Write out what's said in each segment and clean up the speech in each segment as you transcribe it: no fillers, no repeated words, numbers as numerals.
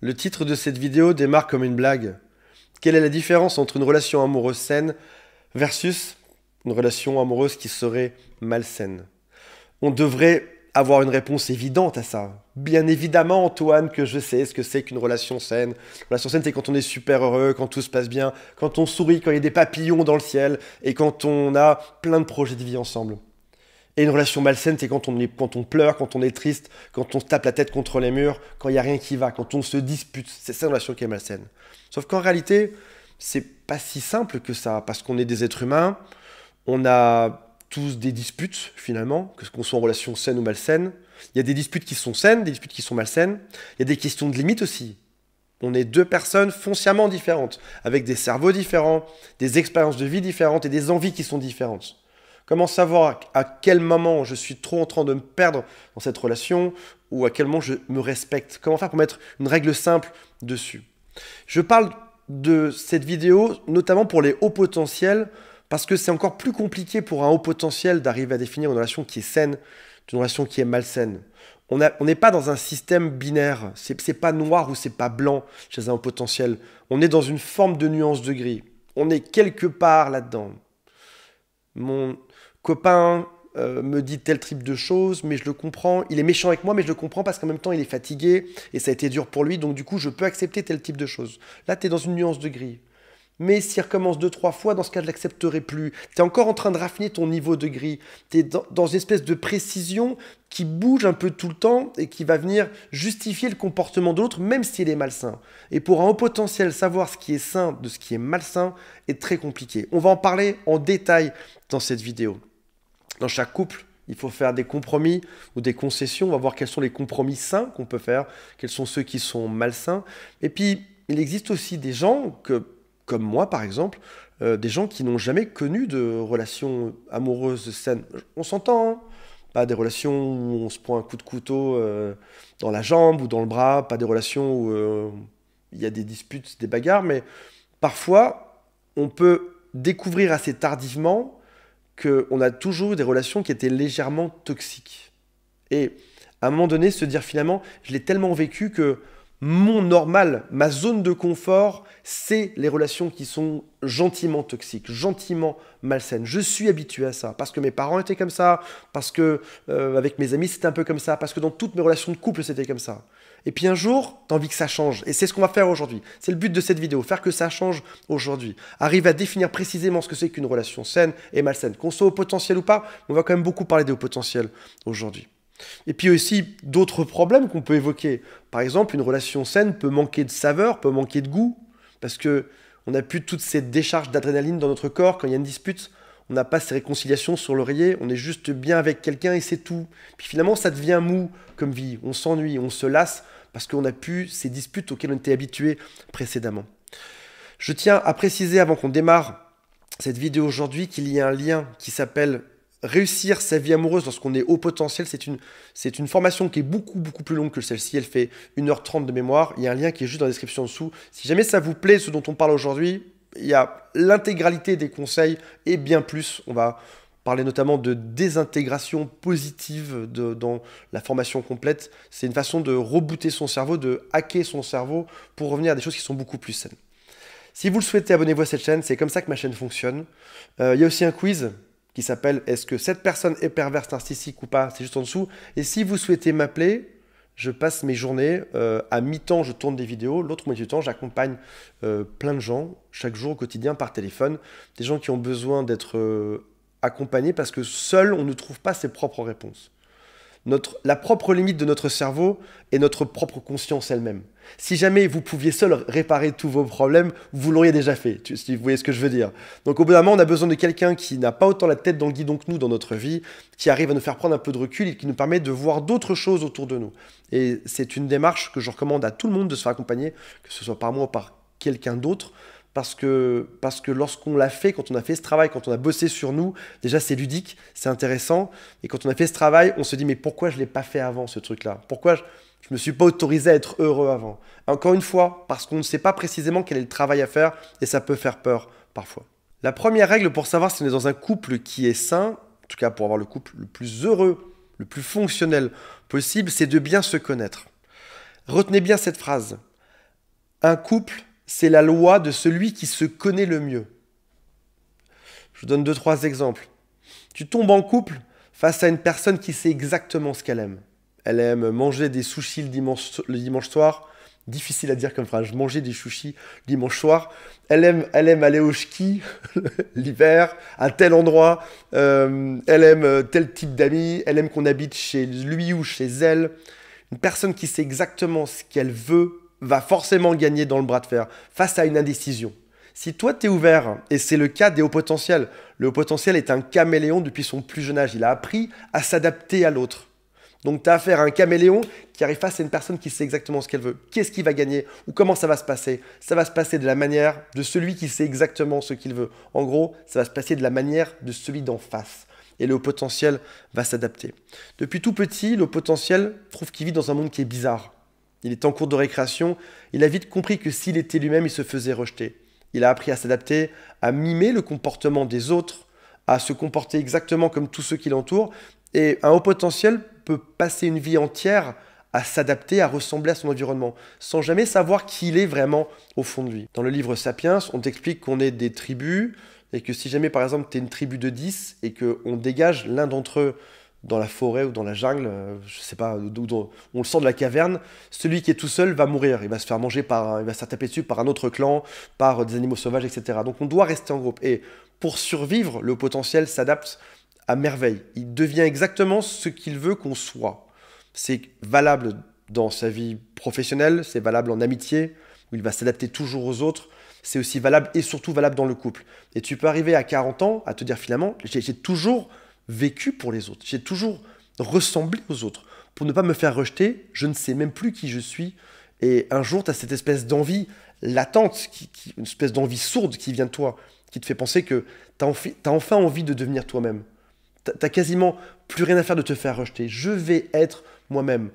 Le titre de cette vidéo démarre comme une blague. Quelle est la différence entre une relation amoureuse saine versus une relation amoureuse qui serait malsaine? On devrait avoir une réponse évidente à ça. Bien évidemment, Antoine, que je sais ce que c'est qu'une relation saine. Une relation saine, c'est quand on est super heureux, quand tout se passe bien, quand on sourit, quand il y a des papillons dans le ciel et quand on a plein de projets de vie ensemble. Et une relation malsaine, c'est quand on pleure, quand on est triste, quand on se tape la tête contre les murs, quand il n'y a rien qui va, quand on se dispute. C'est ça une relation qui est malsaine. Sauf qu'en réalité, c'est pas si simple que ça, parce qu'on est des êtres humains, on a tous des disputes finalement, que ce qu'on soit en relation saine ou malsaine. Il y a des disputes qui sont saines, des disputes qui sont malsaines. Il y a des questions de limite aussi. On est deux personnes foncièrement différentes, avec des cerveaux différents, des expériences de vie différentes et des envies qui sont différentes. Comment savoir à quel moment je suis trop en train de me perdre dans cette relation ou à quel moment je me respecte? Comment faire pour mettre une règle simple dessus? Je parle de cette vidéo notamment pour les hauts potentiels parce que c'est encore plus compliqué pour un haut potentiel d'arriver à définir une relation qui est saine d'une relation qui est malsaine. On n'est pas dans un système binaire, c'est pas noir ou c'est pas blanc chez un haut potentiel. On est dans une forme de nuance de gris. On est quelque part là-dedans. Mon copain me dit tel type de choses, mais je le comprends. Il est méchant avec moi, mais je le comprends parce qu'en même temps, il est fatigué et ça a été dur pour lui. Donc du coup, je peux accepter tel type de choses. Là, tu es dans une nuance de gris. Mais s'il recommence 2-3 fois, dans ce cas, je ne l'accepterai plus. Tu es encore en train de raffiner ton niveau de gris. Tu es dans une espèce de précision qui bouge un peu tout le temps et qui va venir justifier le comportement de l'autre, même s'il est malsain. Et pour un haut potentiel, savoir ce qui est sain de ce qui est malsain est très compliqué. On va en parler en détail dans cette vidéo. Dans chaque couple, il faut faire des compromis ou des concessions. On va voir quels sont les compromis sains qu'on peut faire, quels sont ceux qui sont malsains. Et puis, il existe aussi des gens comme moi par exemple, des gens qui n'ont jamais connu de relations amoureuses saines. On s'entend, hein, pas des relations où on se prend un coup de couteau dans la jambe ou dans le bras, pas des relations où il y a des disputes, des bagarres, mais parfois on peut découvrir assez tardivement qu'on a toujours eu des relations qui étaient légèrement toxiques. Et à un moment donné, se dire finalement, je l'ai tellement vécu que mon normal, ma zone de confort, c'est les relations qui sont gentiment toxiques, gentiment malsaines. Je suis habitué à ça, parce que mes parents étaient comme ça, parce que avec mes amis c'était un peu comme ça, parce que dans toutes mes relations de couple c'était comme ça. Et puis un jour, tu as envie que ça change. Et c'est ce qu'on va faire aujourd'hui. C'est le but de cette vidéo, faire que ça change aujourd'hui. Arrive à définir précisément ce que c'est qu'une relation saine et malsaine. Qu'on soit au potentiel ou pas, on va quand même beaucoup parler des hauts potentiels aujourd'hui. Et puis aussi d'autres problèmes qu'on peut évoquer. Par exemple, une relation saine peut manquer de saveur, peut manquer de goût, parce que on n'a plus toute cette décharge d'adrénaline dans notre corps quand il y a une dispute. On n'a pas ces réconciliations sur l'oreiller, on est juste bien avec quelqu'un et c'est tout. Puis finalement, ça devient mou comme vie, on s'ennuie, on se lasse, parce qu'on n'a plus ces disputes auxquelles on était habitué précédemment. Je tiens à préciser avant qu'on démarre cette vidéo aujourd'hui qu'il y a un lien qui s'appelle réussir sa vie amoureuse lorsqu'on est haut potentiel, c'est une formation qui est beaucoup plus longue que celle-ci. Elle fait 1h30 de mémoire. Il y a un lien qui est juste dans la description en dessous. Si jamais ça vous plaît, ce dont on parle aujourd'hui, il y a l'intégralité des conseils et bien plus. On va parler notamment de désintégration positive dans la formation complète. C'est une façon de rebooter son cerveau, de hacker son cerveau pour revenir à des choses qui sont beaucoup plus saines. Si vous le souhaitez, abonnez-vous à cette chaîne. C'est comme ça que ma chaîne fonctionne. Il y a aussi un quiz qui s'appelle « Est-ce que cette personne est perverse, narcissique ou pas ?» C'est juste en dessous. Et si vous souhaitez m'appeler, je passe mes journées, à mi-temps je tourne des vidéos, l'autre moitié du temps j'accompagne plein de gens, chaque jour au quotidien par téléphone, des gens qui ont besoin d'être accompagnés parce que seul on ne trouve pas ses propres réponses. La propre limite de notre cerveau est notre propre conscience elle-même. Si jamais vous pouviez seul réparer tous vos problèmes, vous l'auriez déjà fait, si vous voyez ce que je veux dire. Donc au bout d'un moment, on a besoin de quelqu'un qui n'a pas autant la tête dans le guidon que nous dans notre vie, qui arrive à nous faire prendre un peu de recul et qui nous permet de voir d'autres choses autour de nous. Et c'est une démarche que je recommande à tout le monde de se faire accompagner, que ce soit par moi ou par quelqu'un d'autre, parce que lorsqu'on l'a fait, quand on a fait ce travail, quand on a bossé sur nous, déjà c'est ludique, c'est intéressant. Et quand on a fait ce travail, on se dit mais pourquoi je ne l'ai pas fait avant ce truc-là? Pourquoi je ne me suis pas autorisé à être heureux avant? Encore une fois, parce qu'on ne sait pas précisément quel est le travail à faire et ça peut faire peur parfois. La première règle pour savoir si on est dans un couple qui est sain, en tout cas pour avoir le couple le plus heureux, le plus fonctionnel possible, c'est de bien se connaître. Retenez bien cette phrase. Un couple, c'est la loi de celui qui se connaît le mieux. Je vous donne 2-3 exemples. Tu tombes en couple face à une personne qui sait exactement ce qu'elle aime. Elle aime manger des sushis le dimanche soir. Difficile à dire comme phrase, manger des sushis le dimanche soir. Elle aime aller au ski l'hiver, à tel endroit. Elle aime tel type d'amis. Elle aime qu'on habite chez lui ou chez elle. Une personne qui sait exactement ce qu'elle veut va forcément gagner dans le bras de fer face à une indécision. Si toi, tu es ouvert, et c'est le cas des hauts potentiels, le haut potentiel est un caméléon depuis son plus jeune âge. Il a appris à s'adapter à l'autre. Donc, tu as affaire à un caméléon qui arrive face à une personne qui sait exactement ce qu'elle veut. Qu'est-ce qui va gagner ou comment ça va se passer? Ça va se passer de la manière de celui qui sait exactement ce qu'il veut. En gros, ça va se passer de la manière de celui d'en face. Et le haut potentiel va s'adapter. Depuis tout petit, le haut potentiel trouve qu'il vit dans un monde qui est bizarre. Il est en cours de récréation. Il a vite compris que s'il était lui-même, il se faisait rejeter. Il a appris à s'adapter, à mimer le comportement des autres, à se comporter exactement comme tous ceux qui l'entourent. Et un haut potentiel peut passer une vie entière à s'adapter, à ressembler à son environnement, sans jamais savoir qui il est vraiment au fond de lui. Dans le livre Sapiens, on t'explique qu'on est des tribus, et que si jamais par exemple tu es une tribu de 10 et qu'on dégage l'un d'entre eux dans la forêt ou dans la jungle, je sais pas, on le sort de la caverne, celui qui est tout seul va mourir, il va se faire manger il va se faire taper dessus par un autre clan, par des animaux sauvages, etc. Donc on doit rester en groupe. Et pour survivre, le potentiel s'adapte à merveille. Il devient exactement ce qu'il veut qu'on soit. C'est valable dans sa vie professionnelle, c'est valable en amitié, où il va s'adapter toujours aux autres. C'est aussi valable et surtout valable dans le couple. Et tu peux arriver à 40 ans à te dire finalement, j'ai toujours vécu pour les autres. J'ai toujours ressemblé aux autres. Pour ne pas me faire rejeter, je ne sais même plus qui je suis. Et un jour, tu as cette espèce d'envie latente, une espèce d'envie sourde qui vient de toi, qui te fait penser que tu as enfin envie de devenir toi-même. Tu n'as quasiment plus rien à faire de te faire rejeter. Je vais être moi-même.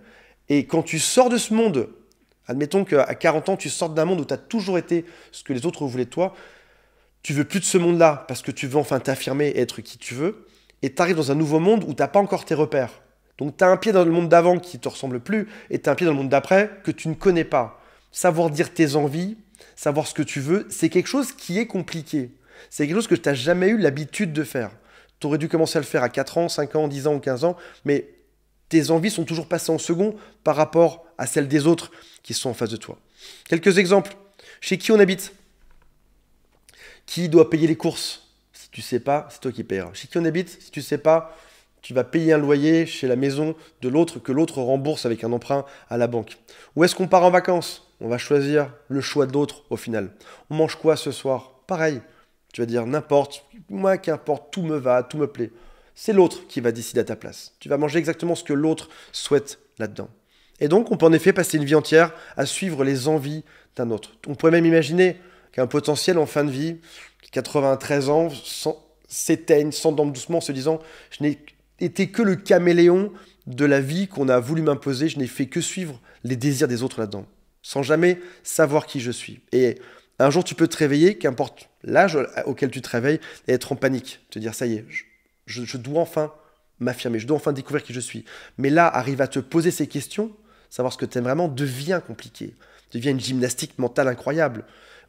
Et quand tu sors de ce monde, admettons qu'à 40 ans, tu sortes d'un monde où tu as toujours été ce que les autres voulaient de toi, tu veux plus de ce monde-là parce que tu veux enfin t'affirmer et être qui tu veux. Et tu arrives dans un nouveau monde où tu n'as pas encore tes repères. Donc tu as un pied dans le monde d'avant qui ne te ressemble plus, et tu as un pied dans le monde d'après que tu ne connais pas. Savoir dire tes envies, savoir ce que tu veux, c'est quelque chose qui est compliqué. C'est quelque chose que tu n'as jamais eu l'habitude de faire. Tu aurais dû commencer à le faire à 4 ans, 5 ans, 10 ans ou 15 ans, mais tes envies sont toujours passées en second par rapport à celles des autres qui sont en face de toi. Quelques exemples. Chez qui on habite? Qui doit payer les courses? Si tu sais pas, c'est toi qui paieras. Chez qui on habite? Si tu sais pas, tu vas payer un loyer chez la maison de l'autre que l'autre rembourse avec un emprunt à la banque. Où est-ce qu'on part en vacances? On va choisir le choix d'autre au final. On mange quoi ce soir? Pareil. Tu vas dire n'importe, moi qu'importe, tout me va, tout me plaît. C'est l'autre qui va décider à ta place. Tu vas manger exactement ce que l'autre souhaite là-dedans. Et donc, on peut en effet passer une vie entière à suivre les envies d'un autre. On pourrait même imaginer qu'un potentiel en fin de vie, 93 ans, s'éteigne, s'endorme doucement en se disant « Je n'ai été que le caméléon de la vie qu'on a voulu m'imposer, je n'ai fait que suivre les désirs des autres là-dedans, sans jamais savoir qui je suis. » Et un jour, tu peux te réveiller, qu'importe l'âge auquel tu te réveilles, et être en panique, te dire « Ça y est, je dois enfin m'affirmer, je dois enfin découvrir qui je suis. » Mais là, arrive à te poser ces questions, savoir ce que tu aimes vraiment, devient compliqué, devient une gymnastique mentale incroyable.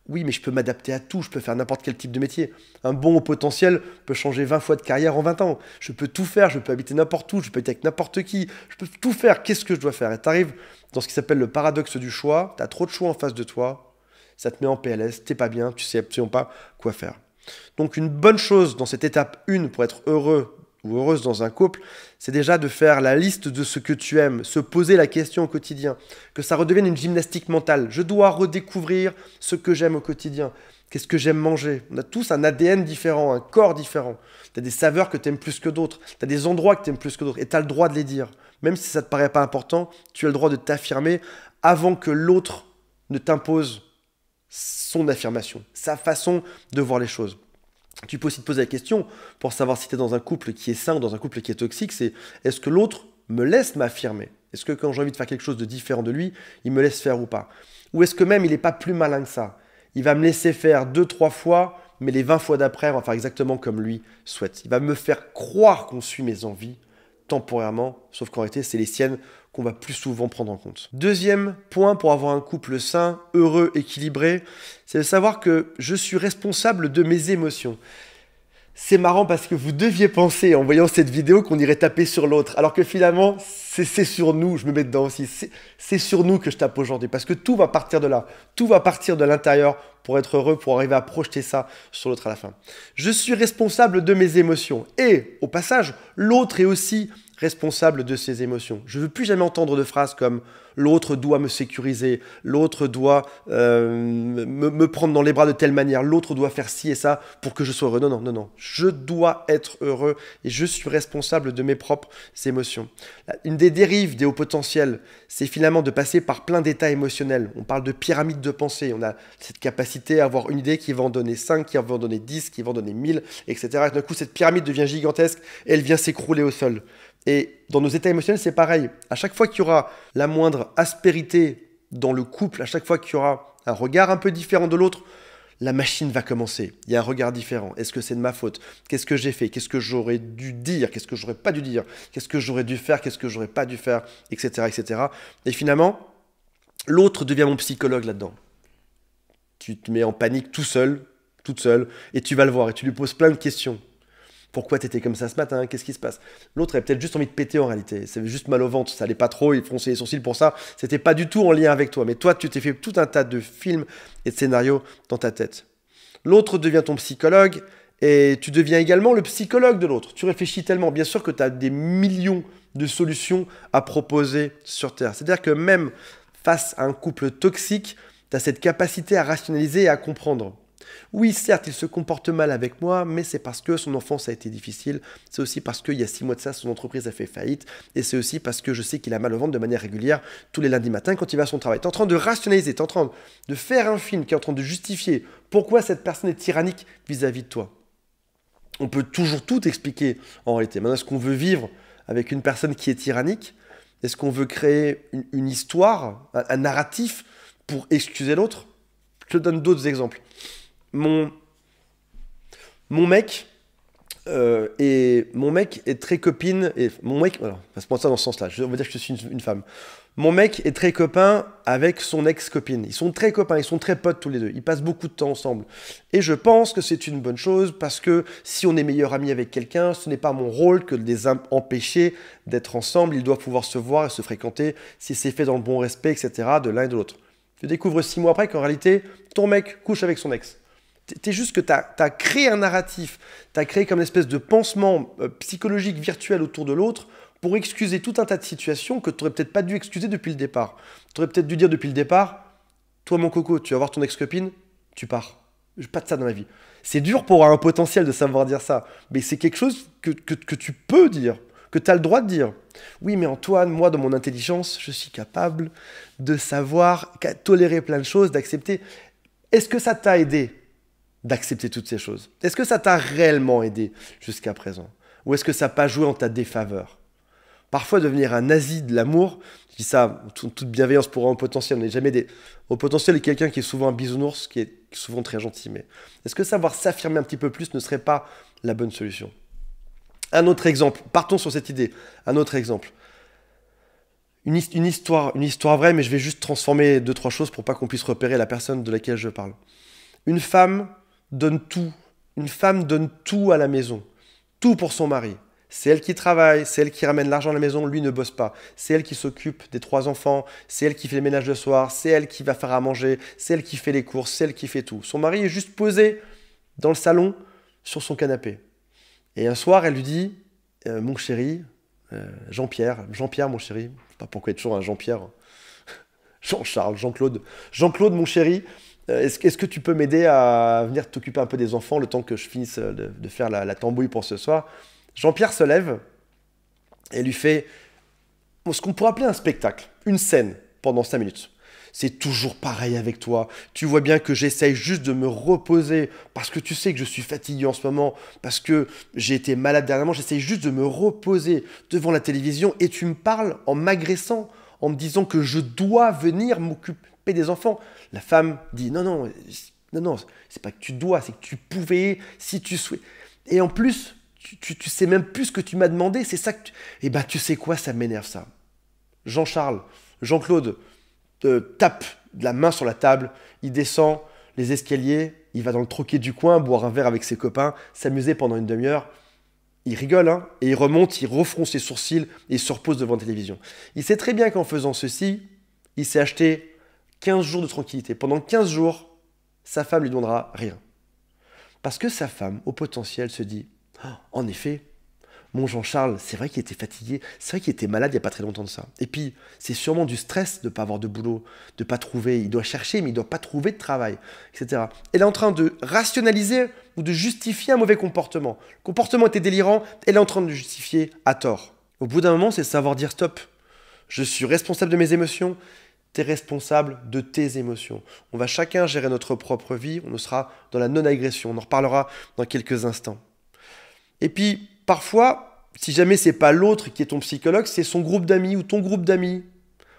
Oui, mais je peux m'adapter à tout, je peux faire n'importe quel type de métier. Un bon haut potentiel peut changer 20 fois de carrière en 20 ans. Je peux tout faire, je peux habiter n'importe où, je peux être avec n'importe qui, je peux tout faire. Qu'est-ce que je dois faire? Et tu arrives dans ce qui s'appelle le paradoxe du choix, tu as trop de choix en face de toi, ça te met en PLS, t'es pas bien, tu sais absolument pas quoi faire. Donc une bonne chose dans cette étape 1 pour être heureux ou heureuse dans un couple, c'est déjà de faire la liste de ce que tu aimes, se poser la question au quotidien, que ça redevienne une gymnastique mentale. Je dois redécouvrir ce que j'aime au quotidien. Qu'est-ce que j'aime manger? On a tous un ADN différent, un corps différent. Tu as des saveurs que tu aimes plus que d'autres, tu as des endroits que tu aimes plus que d'autres, et tu as le droit de les dire. Même si ça ne te paraît pas important, tu as le droit de t'affirmer avant que l'autre ne t'impose son affirmation, sa façon de voir les choses. Tu peux aussi te poser la question, pour savoir si tu es dans un couple qui est sain ou dans un couple qui est toxique, c'est est-ce que l'autre me laisse m'affirmer? Est-ce que quand j'ai envie de faire quelque chose de différent de lui, il me laisse faire ou pas? Ou est-ce que même il n'est pas plus malin que ça? Il va me laisser faire 2-3 fois, mais les 20 fois d'après, on va faire exactement comme lui souhaite. Il va me faire croire qu'on suit mes envies temporairement, sauf qu'en réalité, c'est les siennes qu'on va plus souvent prendre en compte. Deuxième point pour avoir un couple sain, heureux, équilibré, c'est de savoir que je suis responsable de mes émotions. C'est marrant parce que vous deviez penser en voyant cette vidéo qu'on irait taper sur l'autre, alors que finalement, c'est sur nous, je me mets dedans aussi, c'est sur nous que je tape aujourd'hui, parce que tout va partir de là, tout va partir de l'intérieur pour être heureux, pour arriver à projeter ça sur l'autre à la fin. Je suis responsable de mes émotions, et au passage, l'autre est aussi responsable de ses émotions. Je ne veux plus jamais entendre de phrases comme « l'autre doit me sécuriser »,« l'autre doit me prendre dans les bras de telle manière »,« l'autre doit faire ci et ça pour que je sois heureux ». Non, non, non, non. Je dois être heureux et je suis responsable de mes propres émotions. Une des dérives des hauts potentiels, c'est finalement de passer par plein d'états émotionnels. On parle de pyramide de pensée. On a cette capacité à avoir une idée qui va en donner 5, qui va en donner 10, qui va en donner 1000, etc. Et d'un coup, cette pyramide devient gigantesque et elle vient s'écrouler au sol. Et dans nos états émotionnels, c'est pareil. À chaque fois qu'il y aura la moindre aspérité dans le couple, à chaque fois qu'il y aura un regard un peu différent de l'autre, la machine va commencer. Il y a un regard différent. Est-ce que c'est de ma faute? Qu'est-ce que j'ai fait? Qu'est-ce que j'aurais dû dire? Qu'est-ce que j'aurais pas dû dire? Qu'est-ce que j'aurais dû faire? Qu'est-ce que j'aurais pas dû faire? Etc., etc. Et finalement, l'autre devient mon psychologue là-dedans. Tu te mets en panique tout seul, toute seule, et tu vas le voir et tu lui poses plein de questions. Pourquoi tu étais comme ça ce matin? Qu'est-ce qui se passe? L'autre avait peut-être juste envie de péter en réalité. Ça avait juste mal au ventre, ça allait pas trop, il fronçait les sourcils pour ça. C'était pas du tout en lien avec toi. Mais toi, tu t'es fait tout un tas de films et de scénarios dans ta tête. L'autre devient ton psychologue et tu deviens également le psychologue de l'autre. Tu réfléchis tellement. Bien sûr que tu as des millions de solutions à proposer sur Terre. C'est-à-dire que même face à un couple toxique, tu as cette capacité à rationaliser et à comprendre. Oui, certes, il se comporte mal avec moi, mais c'est parce que son enfance a été difficile. C'est aussi parce qu'il y a 6 mois de ça, son entreprise a fait faillite. Et c'est aussi parce que je sais qu'il a mal au ventre de manière régulière tous les lundis matins quand il va à son travail. Tu es en train de rationaliser, tu es en train de faire un film qui est en train de justifier pourquoi cette personne est tyrannique vis-à-vis de toi. On peut toujours tout expliquer en réalité. Maintenant, est-ce qu'on veut vivre avec une personne qui est tyrannique? Est-ce qu'on veut créer une histoire, un narratif pour excuser l'autre? Je te donne d'autres exemples. Mon mec est très copine et mon mec, alors, on va se prendre ça dans ce sens-là. On va dire que je suis une femme. Mon mec est très copain avec son ex-copine. Ils sont très copains, ils sont très potes tous les deux. Ils passent beaucoup de temps ensemble. Et je pense que c'est une bonne chose parce que si on est meilleur ami avec quelqu'un, ce n'est pas mon rôle que de les empêcher d'être ensemble. Ils doivent pouvoir se voir et se fréquenter si c'est fait dans le bon respect, etc. de l'un et de l'autre. Tu découvres 6 mois après qu'en réalité, ton mec couche avec son ex. C'est juste que tu as créé un narratif, tu as créé comme une espèce de pansement psychologique virtuel autour de l'autre pour excuser tout un tas de situations que tu n'aurais peut-être pas dû excuser depuis le départ. Tu aurais peut-être dû dire depuis le départ, toi mon coco, tu vas voir ton ex-copine, tu pars. Pas de ça dans la vie. C'est dur pour un potentiel de savoir dire ça, mais c'est quelque chose que tu peux dire, que tu as le droit de dire. Oui, mais Antoine, moi, dans mon intelligence, je suis capable de savoir, tolérer plein de choses, d'accepter. Est-ce que ça t'a aidé d'accepter toutes ces choses? Est-ce que ça t'a réellement aidé jusqu'à présent? Ou est-ce que ça n'a pas joué en ta défaveur? Parfois, devenir un nazi de l'amour, je dis ça, toute bienveillance pour un haut potentiel, on n'est jamais des... Haut potentiel est quelqu'un qui est souvent un bisounours, qui est souvent très gentil, mais est-ce que savoir s'affirmer un petit peu plus ne serait pas la bonne solution? Un autre exemple, partons sur cette idée, un autre exemple. Une histoire vraie, mais je vais juste transformer 2-3 choses pour pas qu'on puisse repérer la personne de laquelle je parle. Une femme donne tout. Une femme donne tout à la maison. Tout pour son mari. C'est elle qui travaille, c'est elle qui ramène l'argent à la maison, lui ne bosse pas. C'est elle qui s'occupe des 3 enfants, c'est elle qui fait le ménage le soir, c'est elle qui va faire à manger, c'est elle qui fait les courses, c'est elle qui fait tout. Son mari est juste posé dans le salon sur son canapé. Et un soir, elle lui dit « Mon chéri, Jean-Pierre, mon chéri, je sais pas pourquoi il y a toujours un Jean-Pierre, Jean-Charles, Jean-Claude, mon chéri, est-ce que tu peux m'aider à venir t'occuper un peu des enfants le temps que je finisse de faire la tambouille pour ce soir ?» Jean-Pierre se lève et lui fait ce qu'on pourrait appeler un spectacle, une scène pendant 5 minutes. C'est toujours pareil avec toi. Tu vois bien que j'essaye juste de me reposer parce que tu sais que je suis fatigué en ce moment, parce que j'ai été malade dernièrement. J'essaye juste de me reposer devant la télévision et tu me parles en m'agressant, en me disant que je dois venir m'occuper des enfants. La femme dit non, c'est pas que tu dois, c'est que tu pouvais si tu souhaites. Et en plus, tu sais même plus ce que tu m'as demandé, c'est ça que tu... Eh ben, tu sais quoi, ça m'énerve ça. Jean-Charles, Jean-Claude tape de la main sur la table, il descend les escaliers, il va dans le troquet du coin, boire un verre avec ses copains, s'amuser pendant une demi-heure. Il rigole, hein, et il remonte, il refronce ses sourcils et il se repose devant la télévision. Il sait très bien qu'en faisant ceci, il s'est acheté 15 jours de tranquillité. Pendant 15 jours, sa femme lui donnera rien. Parce que sa femme, au potentiel, se dit « Oh, en effet, mon Jean-Charles, c'est vrai qu'il était fatigué, c'est vrai qu'il était malade il n'y a pas très longtemps de ça. Et puis, c'est sûrement du stress de ne pas avoir de boulot, de ne pas trouver, il doit chercher, mais il ne doit pas trouver de travail, etc. » Elle est en train de rationaliser ou de justifier un mauvais comportement. Le comportement était délirant, elle est en train de le justifier à tort. Au bout d'un moment, c'est savoir dire stop. Je suis responsable de mes émotions, tu es responsable de tes émotions. On va chacun gérer notre propre vie, on sera dans la non-agression. On en reparlera dans quelques instants. Et puis, parfois, si jamais c'est pas l'autre qui est ton psychologue, c'est son groupe d'amis ou ton groupe d'amis.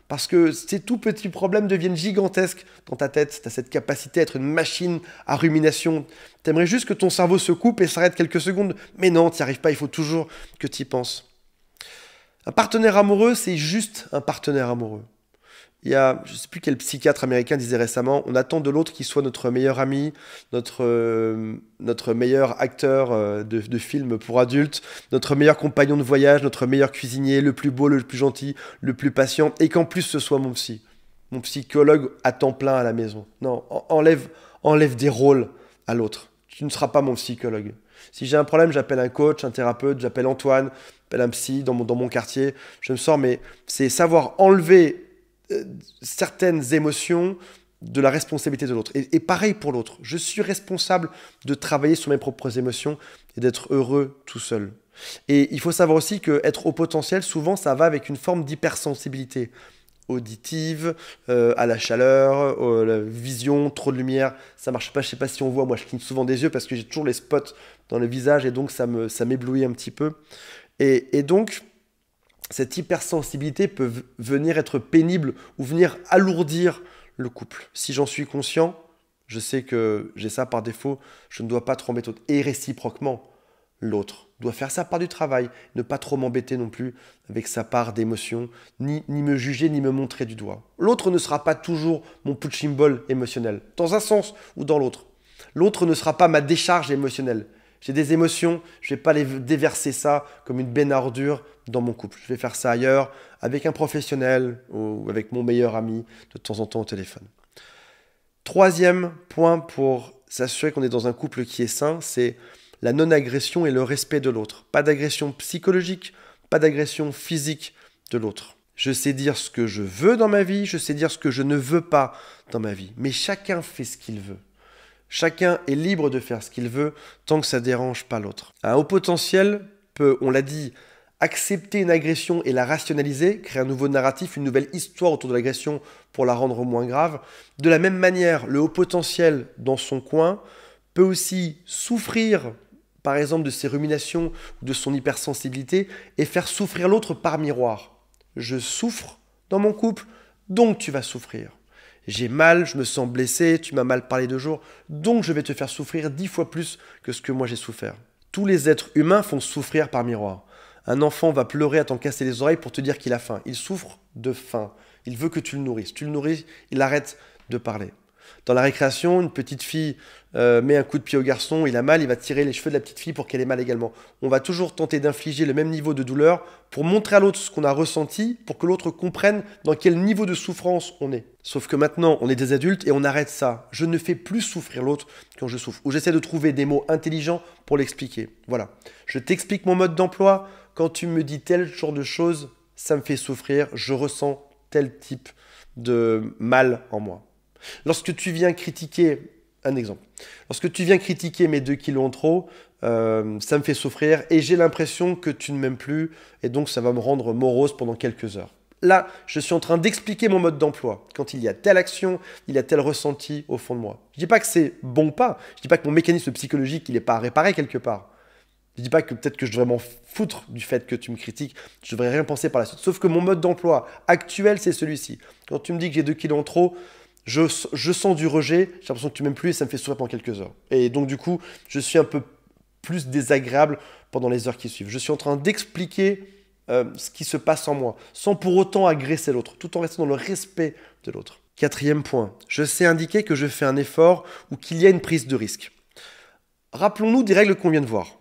Parce que ces tout petits problèmes deviennent gigantesques dans ta tête. Tu as cette capacité à être une machine à rumination. Tu aimerais juste que ton cerveau se coupe et s'arrête quelques secondes. Mais non, tu n'y arrives pas, il faut toujours que tu y penses. Un partenaire amoureux, c'est juste un partenaire amoureux. Il y a, je ne sais plus quel psychiatre américain disait récemment, on attend de l'autre qu'il soit notre meilleur ami, notre meilleur acteur de film pour adultes, notre meilleur compagnon de voyage, notre meilleur cuisinier, le plus beau, le plus gentil, le plus patient, et qu'en plus ce soit mon psychologue à temps plein à la maison. Non, enlève des rôles à l'autre. Tu ne seras pas mon psychologue. Si j'ai un problème, j'appelle un coach, un thérapeute, j'appelle Antoine, j'appelle un psy dans mon quartier, je me sors, mais c'est savoir enlever certaines émotions de la responsabilité de l'autre. Et pareil pour l'autre. Je suis responsable de travailler sur mes propres émotions et d'être heureux tout seul. Et il faut savoir aussi qu'être au potentiel, souvent, ça va avec une forme d'hypersensibilité auditive, à la chaleur, la vision, trop de lumière, ça marche pas, je sais pas si on voit, moi je cligne souvent des yeux parce que j'ai toujours les spots dans le visage et donc ça m'éblouit un petit peu. Et donc, cette hypersensibilité peut venir être pénible ou venir alourdir le couple. Si j'en suis conscient, je sais que j'ai ça par défaut, je ne dois pas trop embêter l'autre. Et réciproquement, l'autre doit faire sa part du travail, ne pas trop m'embêter non plus avec sa part d'émotion, ni me juger, ni me montrer du doigt. L'autre ne sera pas toujours mon punching ball émotionnel, dans un sens ou dans l'autre. L'autre ne sera pas ma décharge émotionnelle. J'ai des émotions, je ne vais pas les déverser ça comme une benne à ordures dans mon couple. Je vais faire ça ailleurs, avec un professionnel ou avec mon meilleur ami, de temps en temps au téléphone. Troisième point pour s'assurer qu'on est dans un couple qui est sain, c'est la non-agression et le respect de l'autre. Pas d'agression psychologique, pas d'agression physique de l'autre. Je sais dire ce que je veux dans ma vie, je sais dire ce que je ne veux pas dans ma vie. Mais chacun fait ce qu'il veut. Chacun est libre de faire ce qu'il veut tant que ça ne dérange pas l'autre. Un haut potentiel peut, on l'a dit, accepter une agression et la rationaliser, créer un nouveau narratif, une nouvelle histoire autour de l'agression pour la rendre moins grave. De la même manière, le haut potentiel dans son coin peut aussi souffrir, par exemple, de ses ruminations ou de son hypersensibilité et faire souffrir l'autre par miroir. Je souffre dans mon couple, donc tu vas souffrir. J'ai mal, je me sens blessé, tu m'as mal parlé 2 jours, donc je vais te faire souffrir 10 fois plus que ce que moi j'ai souffert. Tous les êtres humains font souffrir par miroir. Un enfant va pleurer à t'en casser les oreilles pour te dire qu'il a faim. Il souffre de faim. Il veut que tu le nourrisses. Tu le nourris, il arrête de parler. Dans la récréation, une petite fille met un coup de pied au garçon, il a mal, il va tirer les cheveux de la petite fille pour qu'elle ait mal également. On va toujours tenter d'infliger le même niveau de douleur pour montrer à l'autre ce qu'on a ressenti, pour que l'autre comprenne dans quel niveau de souffrance on est. Sauf que maintenant, on est des adultes et on arrête ça. Je ne fais plus souffrir l'autre quand je souffre. Ou j'essaie de trouver des mots intelligents pour l'expliquer. Voilà. Je t'explique mon mode d'emploi. Quand tu me dis tel genre de choses, ça me fait souffrir. Je ressens tel type de mal en moi. Lorsque tu viens critiquer, un exemple, lorsque tu viens critiquer mes 2 kilos en trop, ça me fait souffrir et j'ai l'impression que tu ne m'aimes plus et donc ça va me rendre morose pendant quelques heures. Là, je suis en train d'expliquer mon mode d'emploi. Quand il y a telle action, il y a tel ressenti au fond de moi. Je ne dis pas que c'est bon ou pas, je ne dis pas que mon mécanisme psychologique il n'est pas à réparer quelque part. Je ne dis pas que peut-être que je devrais m'en foutre du fait que tu me critiques, je ne devrais rien penser par la suite. Sauf que mon mode d'emploi actuel, c'est celui-ci. Quand tu me dis que j'ai 2 kilos en trop, je sens du rejet, j'ai l'impression que tu m'aimes plus et ça me fait sourire pendant quelques heures. Et donc du coup, je suis un peu plus désagréable pendant les heures qui suivent. Je suis en train d'expliquer ce qui se passe en moi, sans pour autant agresser l'autre, tout en restant dans le respect de l'autre. 4e point, je sais indiquer que je fais un effort ou qu'il y a une prise de risque. Rappelons-nous des règles qu'on vient de voir.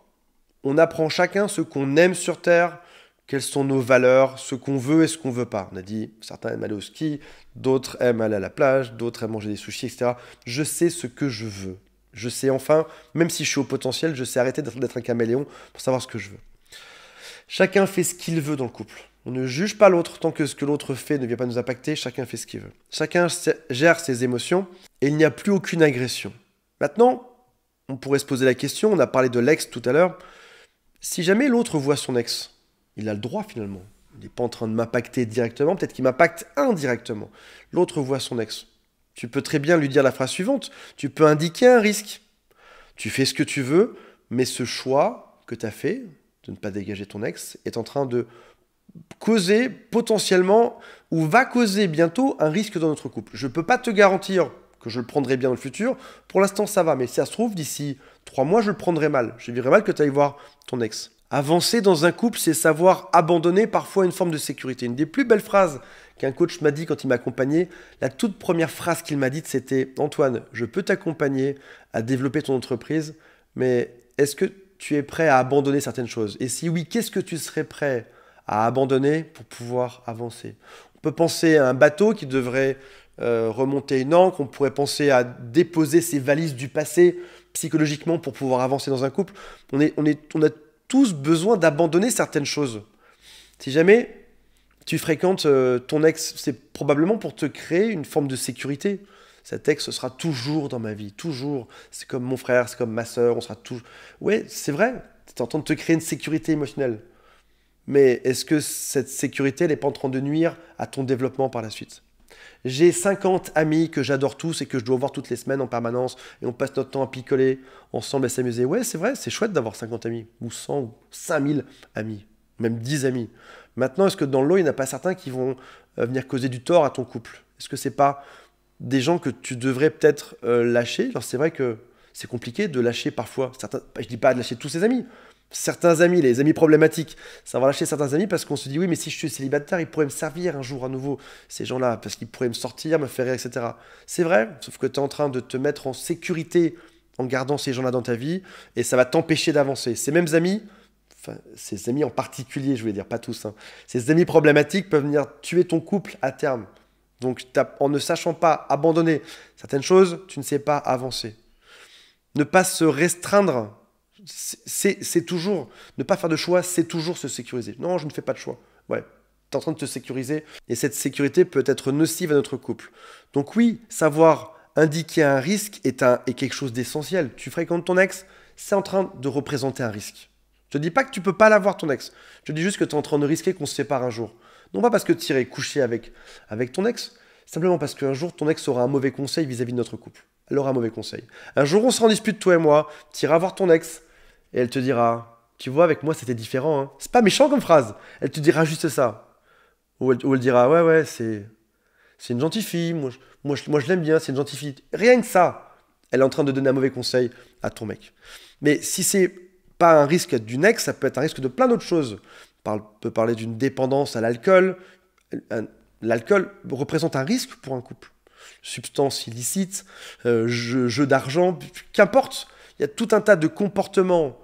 On apprend chacun ce qu'on aime sur Terre, quelles sont nos valeurs, ce qu'on veut et ce qu'on ne veut pas. On a dit, certains aiment aller au ski, d'autres aiment aller à la plage, d'autres aiment manger des sushis, etc. Je sais ce que je veux. Je sais enfin, même si je suis au potentiel, je sais arrêter d'être un caméléon pour savoir ce que je veux. Chacun fait ce qu'il veut dans le couple. On ne juge pas l'autre tant que ce que l'autre fait ne vient pas nous impacter. Chacun fait ce qu'il veut. Chacun gère ses émotions et il n'y a plus aucune agression. Maintenant, on pourrait se poser la question, on a parlé de l'ex tout à l'heure. Si jamais l'autre voit son ex, il a le droit finalement. Il n'est pas en train de m'impacter directement, peut-être qu'il m'impacte indirectement. L'autre voit son ex. Tu peux très bien lui dire la phrase suivante. Tu peux indiquer un risque. Tu fais ce que tu veux, mais ce choix que tu as fait de ne pas dégager ton ex est en train de causer potentiellement ou va causer bientôt un risque dans notre couple. Je ne peux pas te garantir que je le prendrai bien dans le futur. Pour l'instant, ça va, mais si ça se trouve, d'ici 3 mois, je le prendrai mal. Je dirais mal que tu ailles voir ton ex. Avancer dans un couple, c'est savoir abandonner parfois une forme de sécurité. Une des plus belles phrases qu'un coach m'a dit quand il m'accompagnait, la toute première phrase qu'il m'a dite, c'était « Antoine, je peux t'accompagner à développer ton entreprise, mais est-ce que tu es prêt à abandonner certaines choses? Et si oui, qu'est-ce que tu serais prêt à abandonner pour pouvoir avancer ?» On peut penser à un bateau qui devrait remonter une ancre, on pourrait penser à déposer ses valises du passé psychologiquement pour pouvoir avancer dans un couple. On a tous besoin d'abandonner certaines choses. Si jamais tu fréquentes ton ex, c'est probablement pour te créer une forme de sécurité. Cet ex sera toujours dans ma vie, toujours. C'est comme mon frère, c'est comme ma sœur, on sera toujours... Ouais, c'est vrai, tu es en train de te créer une sécurité émotionnelle. Mais est-ce que cette sécurité, elle n'est pas en train de nuire à ton développement par la suite? J'ai 50 amis que j'adore tous et que je dois voir toutes les semaines en permanence et on passe notre temps à picoler ensemble, à s'amuser. Ouais, c'est vrai, c'est chouette d'avoir 50 amis, ou 100, ou 5000 amis, même 10 amis. Maintenant, est-ce que dans le lot, il n'y en a pas certains qui vont venir causer du tort à ton couple? Est-ce que c'est pas des gens que tu devrais peut-être lâcher? Alors, c'est vrai que c'est compliqué de lâcher parfois certains. Je dis pas de lâcher tous ses amis. Certains amis, les amis problématiques, ça va lâcher certains amis parce qu'on se dit oui, mais si je suis célibataire, ils pourraient me servir un jour à nouveau, ces gens-là, parce qu'ils pourraient me sortir, me faire rire, etc. C'est vrai, sauf que tu es en train de te mettre en sécurité en gardant ces gens-là dans ta vie et ça va t'empêcher d'avancer. Ces mêmes amis, enfin, ces amis en particulier, je voulais dire, pas tous, hein, ces amis problématiques peuvent venir tuer ton couple à terme. Donc, en ne sachant pas abandonner certaines choses, tu ne sais pas avancer. Ne pas se restreindre. C'est toujours, ne pas faire de choix, c'est toujours se sécuriser. Non, je ne fais pas de choix. Ouais, tu es en train de te sécuriser et cette sécurité peut être nocive à notre couple. Donc oui, savoir indiquer un risque est quelque chose d'essentiel. Tu fréquentes ton ex, c'est en train de représenter un risque. Je ne te dis pas que tu ne peux pas l'avoir ton ex. Je te dis juste que tu es en train de risquer qu'on se sépare un jour. Non pas parce que tu irais coucher avec ton ex, simplement parce qu'un jour ton ex aura un mauvais conseil vis-à-vis de notre couple. Elle aura un mauvais conseil. Un jour on sera en dispute, toi et moi, tu iras voir ton ex, et elle te dira, tu vois, avec moi, c'était différent. Hein. C'est pas méchant comme phrase. Elle te dira juste ça. Ou elle dira, ouais, c'est une gentille fille. Moi, je l'aime bien, c'est une gentille fille. Rien que ça, elle est en train de donner un mauvais conseil à ton mec. Mais si c'est pas un risque d'une ex, ça peut être un risque de plein d'autres choses. On peut parler d'une dépendance à l'alcool. L'alcool représente un risque pour un couple. Substance illicite, jeu d'argent, qu'importe. Il y a tout un tas de comportements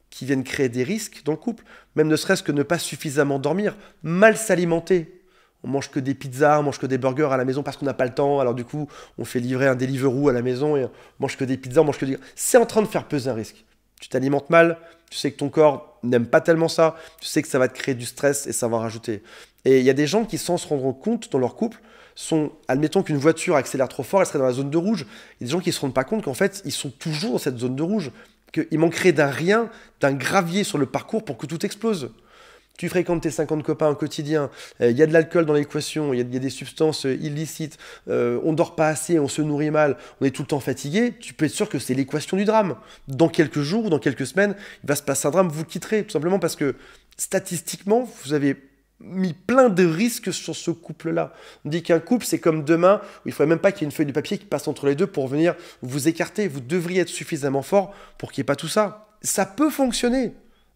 qui viennent créer des risques dans le couple, même ne serait-ce que ne pas suffisamment dormir, mal s'alimenter. On mange que des pizzas, on mange que des burgers à la maison parce qu'on n'a pas le temps, alors du coup, on fait livrer un Deliveroo à la maison et on mange que des pizzas, on mange que des... C'est en train de faire peser un risque. Tu t'alimentes mal, tu sais que ton corps n'aime pas tellement ça, tu sais que ça va te créer du stress et ça va en rajouter. Et il y a des gens qui, sans se rendre compte dans leur couple, admettons qu'une voiture accélère trop fort, elle serait dans la zone de rouge. Il y a des gens qui ne se rendent pas compte qu'en fait, ils sont toujours dans cette zone de rouge, qu'il manquerait d'un gravier sur le parcours pour que tout explose. Tu fréquentes tes 50 copains au quotidien, il y a de l'alcool dans l'équation, il y a des substances illicites, on dort pas assez, on se nourrit mal, on est tout le temps fatigué, tu peux être sûr que c'est l'équation du drame. Dans quelques jours ou dans quelques semaines, il va se passer un drame, vous quitterez, tout simplement parce que statistiquement, vous avez mis plein de risques sur ce couple-là. On dit qu'un couple, c'est comme deux mains, où il ne faudrait même pas qu'il y ait une feuille de papier qui passe entre les deux pour venir vous écarter. Vous devriez être suffisamment fort pour qu'il n'y ait pas tout ça. Ça peut fonctionner.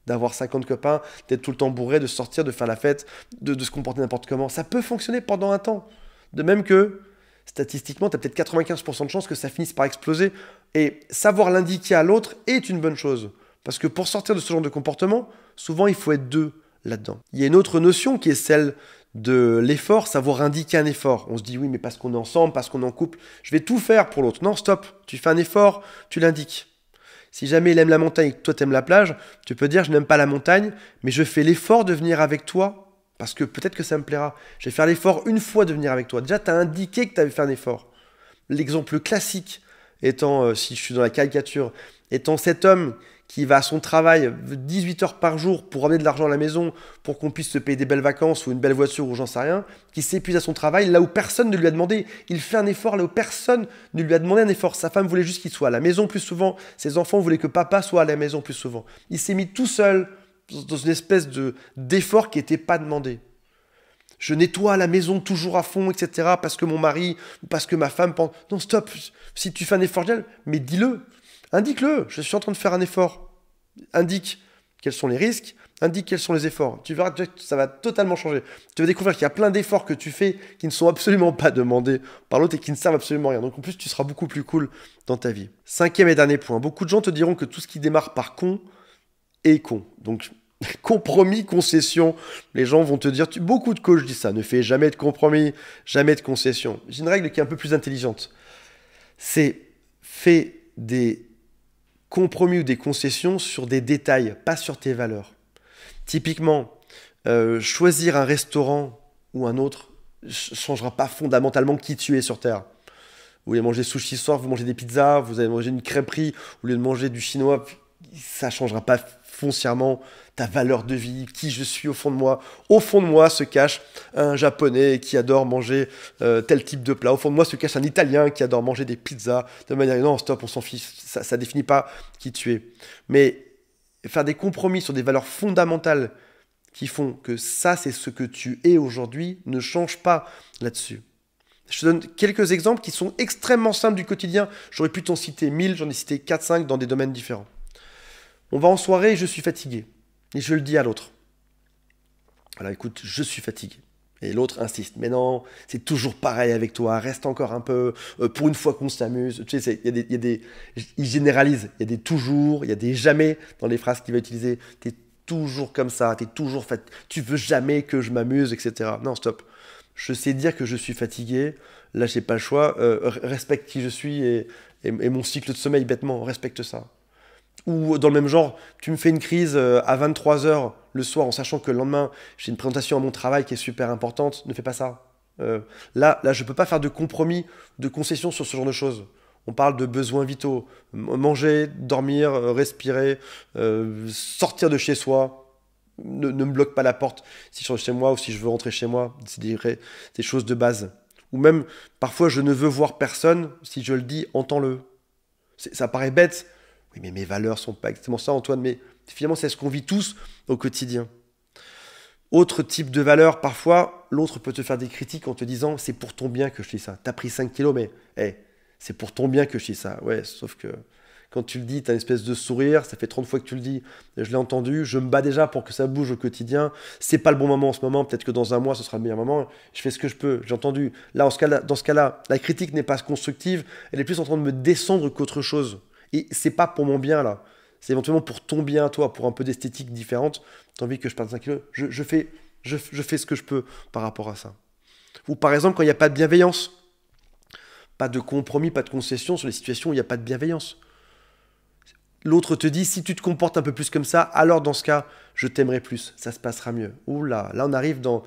d'avoir 50 copains, d'être tout le temps bourré, de sortir, de faire la fête, de se comporter n'importe comment. Ça peut fonctionner pendant un temps. De même que, statistiquement, tu as peut-être 95% de chances que ça finisse par exploser. Et savoir l'indiquer à l'autre est une bonne chose. Parce que pour sortir de ce genre de comportement, souvent il faut être deux là-dedans. Il y a une autre notion qui est celle de l'effort, savoir indiquer un effort. On se dit oui, mais parce qu'on est ensemble, parce qu'on est en couple, je vais tout faire pour l'autre. Non, stop, tu fais un effort, tu l'indiques. Si jamais il aime la montagne et que toi t'aimes la plage, tu peux dire je n'aime pas la montagne, mais je fais l'effort de venir avec toi, parce que peut-être que ça me plaira. Je vais faire l'effort une fois de venir avec toi. Déjà, tu as indiqué que tu avais fait un effort. L'exemple classique étant, si je suis dans la caricature, étant cet homme qui va à son travail 18 heures par jour pour ramener de l'argent à la maison, pour qu'on puisse se payer des belles vacances ou une belle voiture ou j'en sais rien, qui s'épuise à son travail là où personne ne lui a demandé. Il fait un effort là où personne ne lui a demandé un effort. Sa femme voulait juste qu'il soit à la maison plus souvent. Ses enfants voulaient que papa soit à la maison plus souvent. Il s'est mis tout seul dans une espèce d'effort qui n'était pas demandé. Je nettoie la maison toujours à fond, etc. parce que mon mari, parce que ma femme pense... Non, stop. Si tu fais un effort, mais dis-le. Indique-le, je suis en train de faire un effort. Indique quels sont les risques, indique quels sont les efforts. Tu verras que ça va totalement changer. Tu vas découvrir qu'il y a plein d'efforts que tu fais qui ne sont absolument pas demandés par l'autre et qui ne servent absolument à rien. Donc en plus, tu seras beaucoup plus cool dans ta vie. 5e et dernier point. Beaucoup de gens te diront que tout ce qui démarre par con est con. Donc compromis, concession. Les gens vont te dire, beaucoup de coachs disent ça, ne fais jamais de compromis, jamais de concession. J'ai une règle qui est un peu plus intelligente. C'est fais des compromis ou des concessions sur des détails, pas sur tes valeurs. Typiquement, choisir un restaurant ou un autre ne changera pas fondamentalement qui tu es sur Terre. Vous voulez manger sushi ce soir, vous mangez des pizzas, vous allez manger une crêperie au lieu de manger du chinois, ça ne changera pas foncièrement ta valeur de vie, qui je suis au fond de moi. Au fond de moi se cache un japonais qui adore manger tel type de plat. Au fond de moi se cache un italien qui adore manger des pizzas de manière... Non, stop, on s'en fiche. Ça ne définit pas qui tu es. Mais faire des compromis sur des valeurs fondamentales qui font que ça, c'est ce que tu es aujourd'hui, ne change pas là-dessus. Je te donne quelques exemples qui sont extrêmement simples du quotidien. J'aurais pu t'en citer 1000, j'en ai cité 4-5 dans des domaines différents. On va en soirée et je suis fatigué. Et je le dis à l'autre. Voilà, écoute, je suis fatigué. Et l'autre insiste. Mais non, c'est toujours pareil avec toi. Reste encore un peu. Pour une fois qu'on s'amuse. Tu sais, il généralise. Il y a des toujours, il y a des jamais dans les phrases qu'il va utiliser. T'es toujours comme ça. T'es toujours fatigué. Tu veux jamais que je m'amuse, etc. Non, stop. Je sais dire que je suis fatigué. Là, j'ai pas le choix. Respecte qui je suis et mon cycle de sommeil, bêtement. Respecte ça. Ou dans le même genre, tu me fais une crise à 23 h le soir en sachant que le lendemain, j'ai une présentation à mon travail qui est super importante. Ne fais pas ça. Là, je ne peux pas faire de compromis, de concessions sur ce genre de choses. On parle de besoins vitaux. Manger, dormir, respirer, sortir de chez soi. Ne me bloque pas la porte si je suis chez moi ou si je veux rentrer chez moi. C'est des choses de base. Ou même, parfois, je ne veux voir personne. Si je le dis, entends-le. Ça paraît bête. Oui, mais mes valeurs sont pas exactement ça, Antoine, mais finalement, c'est ce qu'on vit tous au quotidien. Autre type de valeur, parfois, l'autre peut te faire des critiques en te disant « c'est pour ton bien que je dis ça. T'as pris 5 kilos, mais c'est pour ton bien que je dis ça. » Ouais, sauf que quand tu le dis, t'as une espèce de sourire, ça fait 30 fois que tu le dis, je l'ai entendu, je me bats déjà pour que ça bouge au quotidien. C'est pas le bon moment en ce moment, peut-être que dans un mois, ce sera le meilleur moment. Je fais ce que je peux, j'ai entendu. Là, dans ce cas-là, la critique n'est pas constructive, elle est plus en train de me descendre qu'autre chose. Et c'est pas pour mon bien, là. C'est éventuellement pour ton bien à toi, pour un peu d'esthétique différente. T'as envie que je perde 5 kilos, je fais ce que je peux par rapport à ça. Ou par exemple, quand il n'y a pas de bienveillance. Pas de compromis, pas de concession sur les situations où il n'y a pas de bienveillance. L'autre te dit, si tu te comportes un peu plus comme ça, alors dans ce cas, je t'aimerai plus, ça se passera mieux. Ouh là, on arrive dans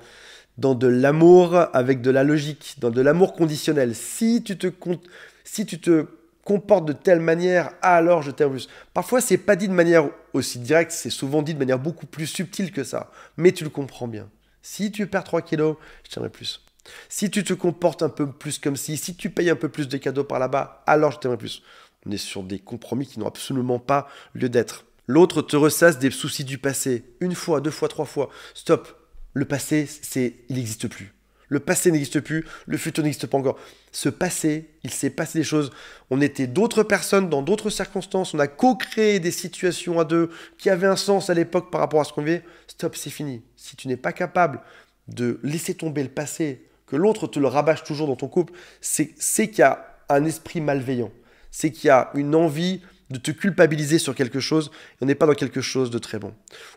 de l'amour avec de la logique, dans de l'amour conditionnel. Si tu te comporte de telle manière, alors je t'aime plus. Parfois, c'est pas dit de manière aussi directe, c'est souvent dit de manière beaucoup plus subtile que ça. Mais tu le comprends bien. Si tu perds 3 kilos, je t'aimerais plus. Si tu te comportes un peu plus comme si tu payes un peu plus de cadeaux par là-bas, alors je t'aimerais plus. On est sur des compromis qui n'ont absolument pas lieu d'être. L'autre te ressasse des soucis du passé. 1 fois, 2 fois, 3 fois. Stop. Le passé, il n'existe plus. Le passé n'existe plus, le futur n'existe pas encore. Ce passé, il s'est passé des choses. On était d'autres personnes dans d'autres circonstances. On a co-créé des situations à deux qui avaient un sens à l'époque par rapport à ce qu'on vivait. Stop, c'est fini. Si tu n'es pas capable de laisser tomber le passé, que l'autre te le rabâche toujours dans ton couple, c'est qu'il y a un esprit malveillant. C'est qu'il y a une envie de te culpabiliser sur quelque chose et on n'est pas dans quelque chose de très bon.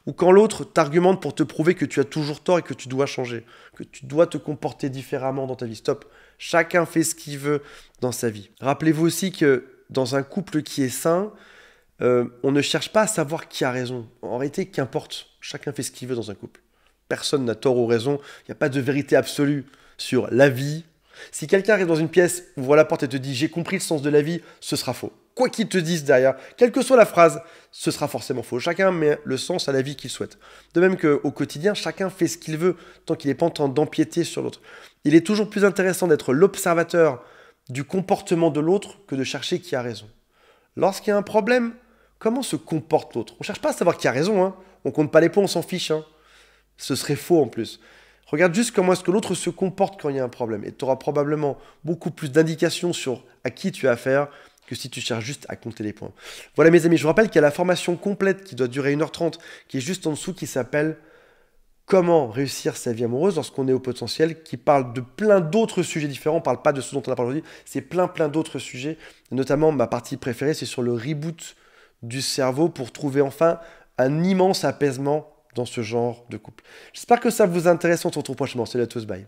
Ou quand l'autre t'argumente pour te prouver que tu as toujours tort et que tu dois changer, que tu dois te comporter différemment dans ta vie. Stop. Chacun fait ce qu'il veut dans sa vie. Rappelez-vous aussi que dans un couple qui est sain, on ne cherche pas à savoir qui a raison. En réalité, qu'importe. Chacun fait ce qu'il veut dans un couple. Personne n'a tort ou raison. Il n'y a pas de vérité absolue sur la vie. Si quelqu'un arrive dans une pièce, ouvre la porte et te dit « j'ai compris le sens de la vie », ce sera faux. Quoi qu'ils te disent derrière, quelle que soit la phrase, ce sera forcément faux. Chacun met le sens à la vie qu'il souhaite. De même qu'au quotidien, chacun fait ce qu'il veut tant qu'il n'est pas en train d'empiéter sur l'autre. Il est toujours plus intéressant d'être l'observateur du comportement de l'autre que de chercher qui a raison. Lorsqu'il y a un problème, comment se comporte l'autre? On ne cherche pas à savoir qui a raison, hein. On ne compte pas les points, on s'en fiche. Hein. Ce serait faux en plus. Regarde juste comment est-ce que l'autre se comporte quand il y a un problème. Et tu auras probablement beaucoup plus d'indications sur à qui tu as affaire que si tu cherches juste à compter les points. Voilà mes amis, je vous rappelle qu'il y a la formation complète qui doit durer 1h30, qui est juste en dessous, qui s'appelle « Comment réussir sa vie amoureuse lorsqu'on est au potentiel », qui parle de plein d'autres sujets différents. On ne parle pas de ce dont on a parlé aujourd'hui, c'est plein d'autres sujets. Et notamment, ma partie préférée, c'est sur le reboot du cerveau pour trouver enfin un immense apaisement dans ce genre de couple. J'espère que ça vous intéresse. On se retrouve prochainement. Salut à tous, bye.